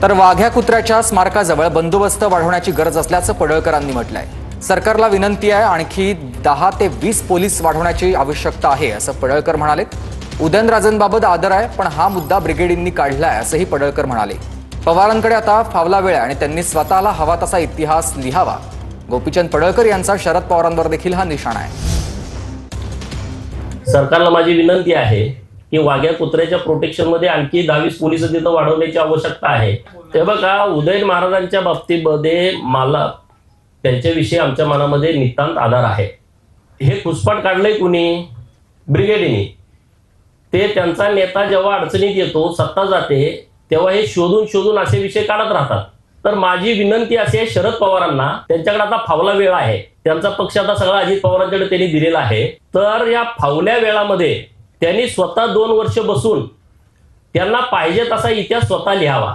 तर वाघ्या कुत्र्याच्या स्मारकाजवळ बंदोबस्त वाढवण्याची गरज असल्याचं पडळकरांनी म्हटलंय। सरकारला विनंती आहे, आणखी 10 ते 20 पोलीस वाढवण्याची आवश्यकता आहे असं पडळकर म्हणाले। उदयनराजेंबाबत आदर आहे, पण हा मुद्दा ब्रिगेडींनी काढलाय असंही पडळकर म्हणाले। पवारांकडे आता फावला वेळ आहे आणि त्यांनी स्वतःला हवा तसा इतिहास लिहावा। गोपीचंद पडळकर यांचा शरद पवारांवर देखील हा निशाणा आहे। सरकारला माझी विनंती आहे की वाघ्या कुत्र्याच्या प्रोटेक्शन मध्ये आणखी 10-20 पोलीस तिथं वाढवण्याची आवश्यकता आहे। ते बघा, उदयन महाराजांच्या बाबतीमध्ये मला त्यांच्याविषयी आमच्या मनामध्ये नितांत आदर आहे। हे घुसपाट काढलंय कुणी? ब्रिगेडीने। ते त्यांचा नेता जेव्हा अडचणीत येतो, सत्ता जाते, तेव्हा हे शोधून शोधून असे विषय काढत राहतात। तर माझी विनंती अशी आहे शरद पवारांना, त्यांच्याकडे आता फावला वेळ आहे, त्यांचा पक्ष आता सगळा अजित पवारांकडे त्यांनी दिलेला आहे। तर या फावल्या वेळामध्ये त्यांनी स्वतः 2 वर्ष बसून त्यांना पाहिजे तसा इतिहास स्वतः लिहावा।